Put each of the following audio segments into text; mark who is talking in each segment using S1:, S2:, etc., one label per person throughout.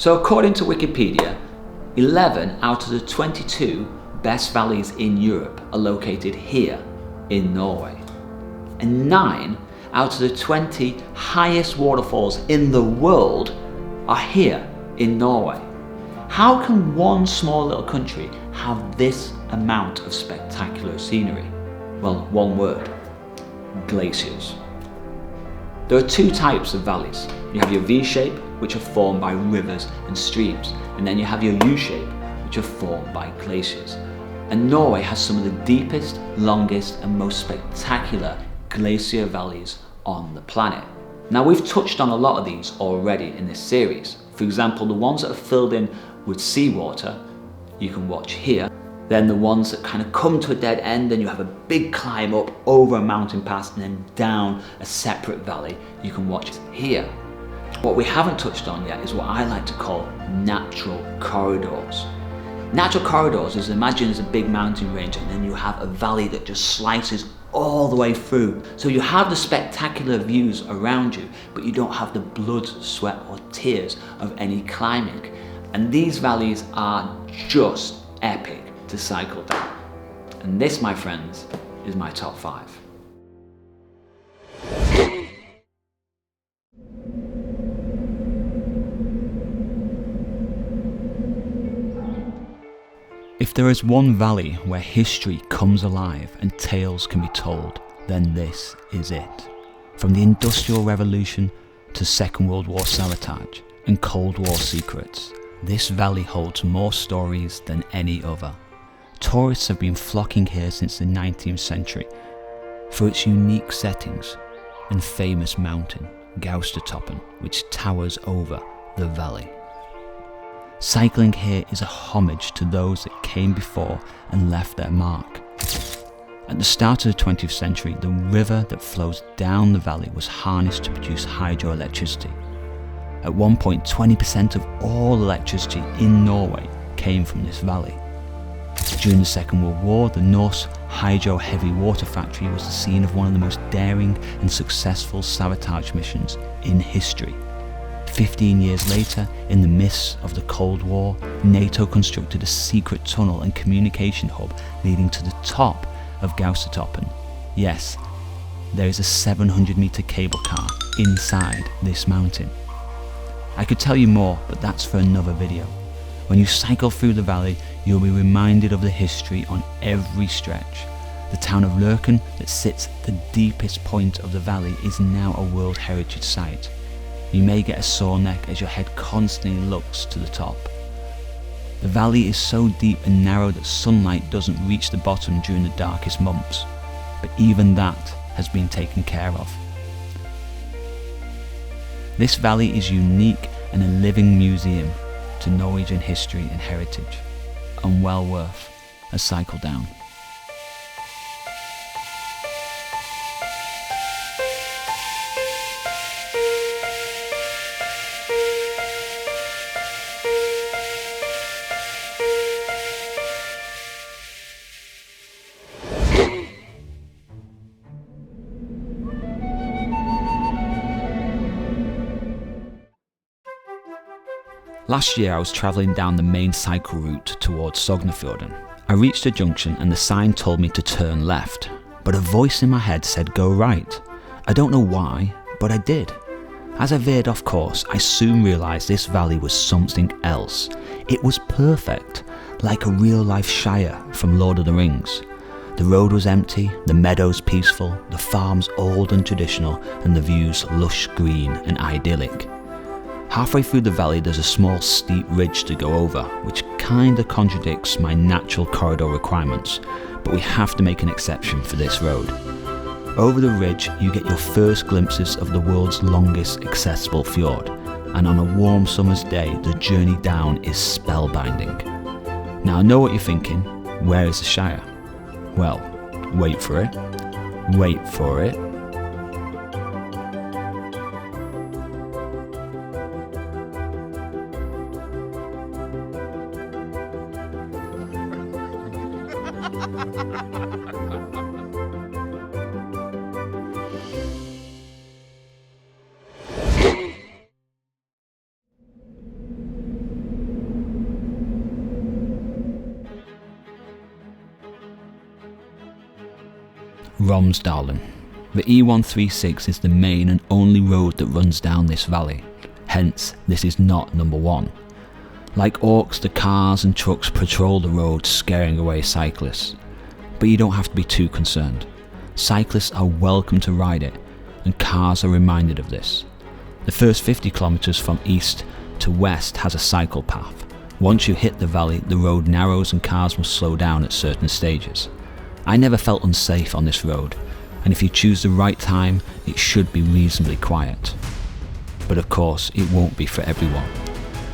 S1: So according to Wikipedia, 11 out of the 22 best valleys in Europe are located here in Norway. And 9 out of the 20 highest waterfalls in the world are here in Norway. How can one small little country have this amount of spectacular scenery? Well, one word: glaciers. There are two types of valleys. You have your V shape, which are formed by rivers and streams, and then you have your U shape, which are formed by glaciers. And Norway has some of the deepest, longest and most spectacular glacier valleys on the planet. Now, we've touched on a lot of these already in this series. For example, the ones that are filled in with seawater, you can watch here. Then the ones that kind of come to a dead end and you have a big climb up over a mountain pass and then down a separate valley, you can watch here. What we haven't touched on yet is what I like to call natural corridors. Natural corridors is, imagine as a big mountain range and then you have a valley that just slices all the way through. So you have the spectacular views around you, but you don't have the blood, sweat or tears of any climbing. And these valleys are just epic to cycle down. And this, my friends, is my top 5. If there is one valley where history comes alive and tales can be told, then this is it. From the Industrial Revolution to Second World War sabotage and Cold War secrets, this valley holds more stories than any other. Tourists have been flocking here since the 19th century for its unique settings and famous mountain, Gaustatoppen, which towers over the valley. Cycling here is a homage to those that came before and left their mark. At the start of the 20th century, the river that flows down the valley was harnessed to produce hydroelectricity. At one point, 20% of all electricity in Norway came from this valley. During the Second World War, the Norse Hydro Heavy Water Factory was the scene of one of the most daring and successful sabotage missions in history. 15 years later, in the midst of the Cold War, NATO constructed a secret tunnel and communication hub leading to the top of Gaustatoppen. Yes, there is a 700-meter cable car inside this mountain. I could tell you more, but that's for another video. When you cycle through the valley, you'll be reminded of the history on every stretch. The town of Løken, that sits at the deepest point of the valley, is now a World Heritage Site. You may get a sore neck as your head constantly looks to the top. The valley is so deep and narrow that sunlight doesn't reach the bottom during the darkest months, but even that has been taken care of. This valley is unique and a living museum to Norwegian history and heritage, and well worth a cycle down. Last year I was travelling down the main cycle route towards Sognefjorden. I reached a junction and the sign told me to turn left, but a voice in my head said go right. I don't know why, but I did. As I veered off course, I soon realised this valley was something else. It was perfect, like a real-life Shire from Lord of the Rings. The road was empty, the meadows peaceful, the farms old and traditional, and the views lush green and idyllic. Halfway through the valley there's a small steep ridge to go over, which kinda contradicts my natural corridor requirements, but we have to make an exception for this road. Over the ridge you get your first glimpses of the world's longest accessible fjord, and on a warm summer's day the journey down is spellbinding. Now I know what you're thinking, where is the Shire? Well, wait for it. Wait for it. Romsdalen. The E136 is the main and only road that runs down this valley, hence this is not number one. Like orcs, the cars and trucks patrol the road, scaring away cyclists. But you don't have to be too concerned. Cyclists are welcome to ride it, and cars are reminded of this. The first 50 kilometers from east to west has a cycle path. Once you hit the valley, the road narrows and cars must slow down at certain stages. I never felt unsafe on this road, and if you choose the right time, it should be reasonably quiet. But of course, it won't be for everyone.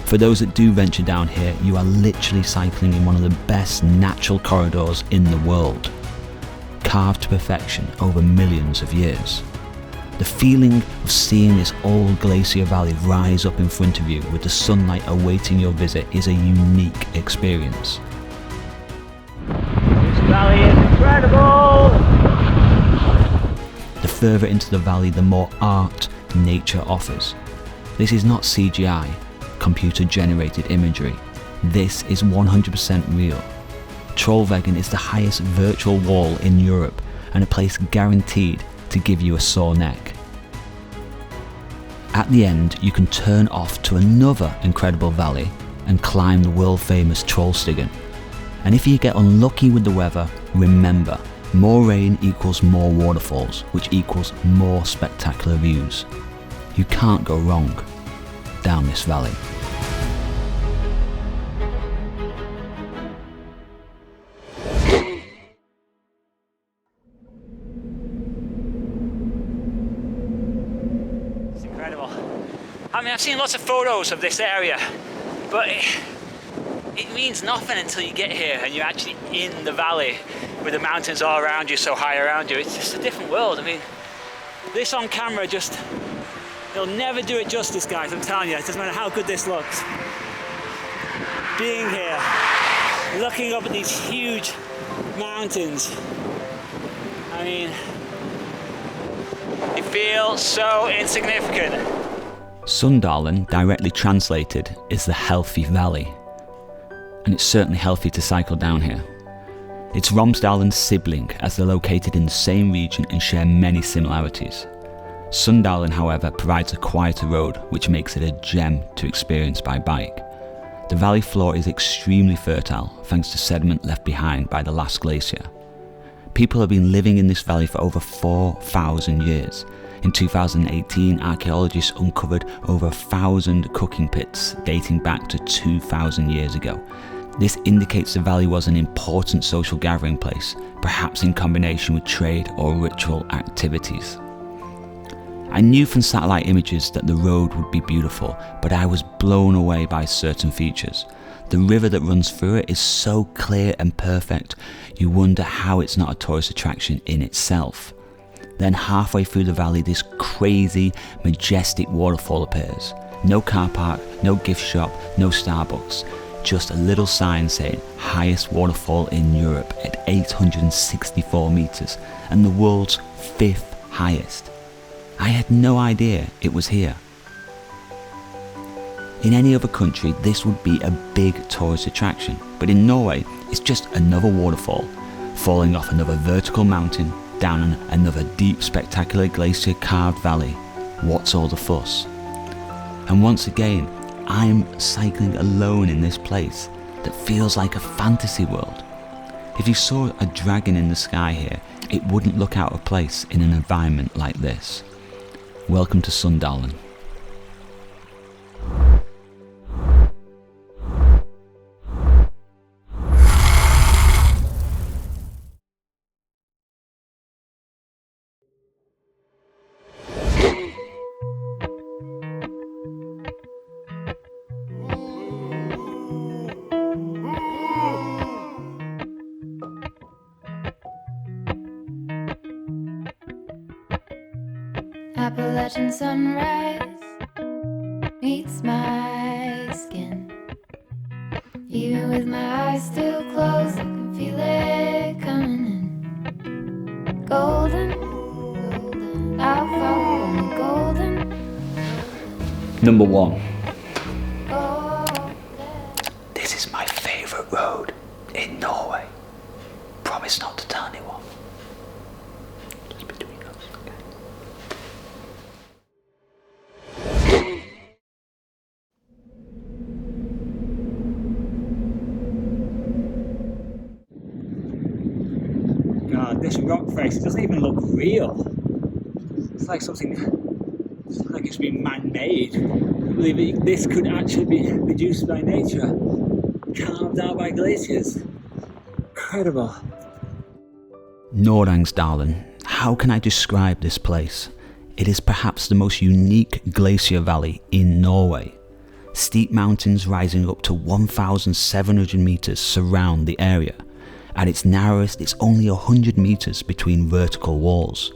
S1: For those that do venture down here, you are literally cycling in one of the best natural corridors in the world, carved to perfection over millions of years. The feeling of seeing this old glacier valley rise up in front of you with the sunlight awaiting your visit is a unique experience.
S2: This valley is incredible!
S1: The further into the valley, the more art nature offers. This is not CGI, computer-generated imagery. This is 100% real. Trollveggen is the highest virtual wall in Europe and a place guaranteed to give you a sore neck. At the end, you can turn off to another incredible valley and climb the world-famous Trollstigen. And if you get unlucky with the weather, remember, more rain equals more waterfalls, which equals more spectacular views. You can't go wrong down this valley.
S2: It's incredible. I mean, I've seen lots of photos of this area, but it means nothing until you get here and you're actually in the valley with the mountains all around you, so high around you. It's just a different world. I mean, this on camera it'll never do it justice, guys, I'm telling you. It doesn't matter how good this looks. Being here, looking up at these huge mountains, I mean, you feel so insignificant.
S1: Sundalen, directly translated, is the healthy valley. And it's certainly healthy to cycle down here. It's Romsdalen's sibling, as they're located in the same region and share many similarities. Sundalen, however, provides a quieter road, which makes it a gem to experience by bike. The valley floor is extremely fertile, thanks to sediment left behind by the last glacier. People have been living in this valley for over 4,000 years. In 2018, archaeologists uncovered over 1,000 cooking pits dating back to 2,000 years ago. This indicates the valley was an important social gathering place, perhaps in combination with trade or ritual activities. I knew from satellite images that the road would be beautiful, but I was blown away by certain features. The river that runs through it is so clear and perfect, you wonder how it's not a tourist attraction in itself. Then halfway through the valley, this crazy, majestic waterfall appears. No car park, no gift shop, no Starbucks. Just a little sign saying highest waterfall in Europe at 864 meters and the world's 5th highest. I had no idea it was here. In any other country, this would be a big tourist attraction, but in Norway, it's just another waterfall, falling off another vertical mountain, down another deep, spectacular glacier-carved valley. What's all the fuss? And once again, I'm cycling alone in this place that feels like a fantasy world. If you saw a dragon in the sky here, it wouldn't look out of place in an environment like this. Welcome to Sundalen.
S3: Appalachian sunrise meets my skin. Even with my eyes still closed, I can feel it coming in. Golden, I'll follow only golden.
S1: Number 1.
S3: Golden.
S1: This is my favourite road in Norway. Promise not to tell anyone.
S2: this rock face, it doesn't even look real. It's like something, it's like it's been man-made. I believe this could actually be produced by nature, carved out by glaciers. Incredible.
S1: Nordangsdalen. How can I describe this place? It is perhaps the most unique glacier valley in Norway. Steep mountains rising up to 1,700 meters surround the area. At its narrowest, it's only 100 meters between vertical walls.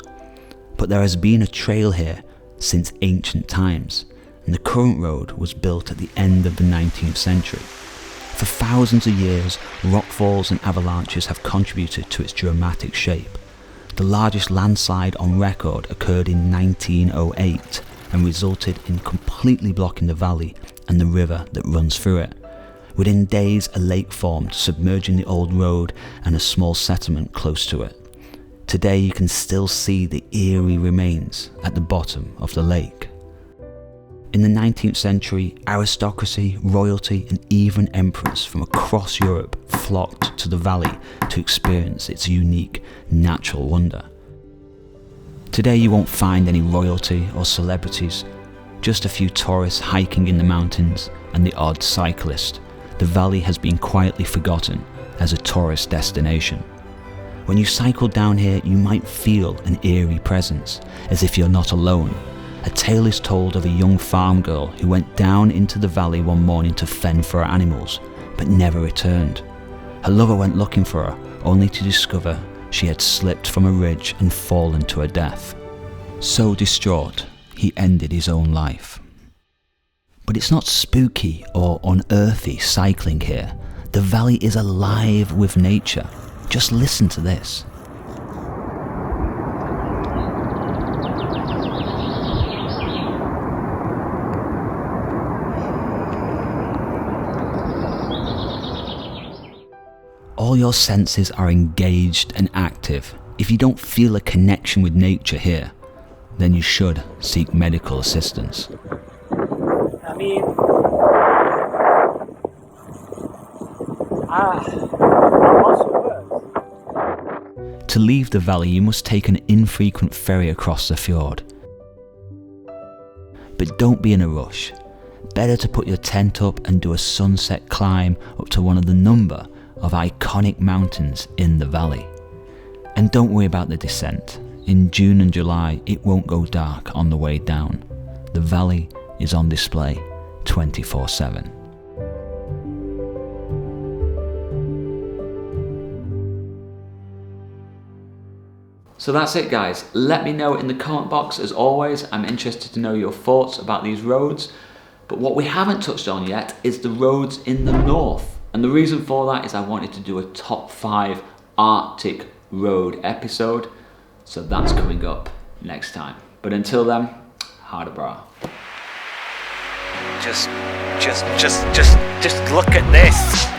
S1: But there has been a trail here since ancient times, and the current road was built at the end of the 19th century. For thousands of years, rockfalls and avalanches have contributed to its dramatic shape. The largest landslide on record occurred in 1908 and resulted in completely blocking the valley and the river that runs through it. Within days, a lake formed, submerging the old road and a small settlement close to it. Today you can still see the eerie remains at the bottom of the lake. In the 19th century, aristocracy, royalty and even emperors from across Europe flocked to the valley to experience its unique natural wonder. Today you won't find any royalty or celebrities, just a few tourists hiking in the mountains and the odd cyclist. The valley has been quietly forgotten as a tourist destination. When you cycle down here, you might feel an eerie presence, as if you're not alone. A tale is told of a young farm girl who went down into the valley one morning to fend for her animals, but never returned. Her lover went looking for her, only to discover she had slipped from a ridge and fallen to her death. So distraught, he ended his own life. But it's not spooky or unearthly cycling here. The valley is alive with nature. Just listen to this. All your senses are engaged and active. If you don't feel a connection with nature here, then you should seek medical assistance.
S2: I mean,
S1: To leave the valley, you must take an infrequent ferry across the fjord. But don't be in a rush. Better to put your tent up and do a sunset climb up to one of the number of iconic mountains in the valley. And don't worry about the descent. In June and July, it won't go dark on the way down. The valley is on display 24/7. So that's it, guys. Let me know in the comment box. As always, I'm interested to know your thoughts about these roads. But what we haven't touched on yet is the roads in the north. And the reason for that is I wanted to do a top 5 Arctic road episode. So that's coming up next time. But until then, ha det bra.
S2: just look at this.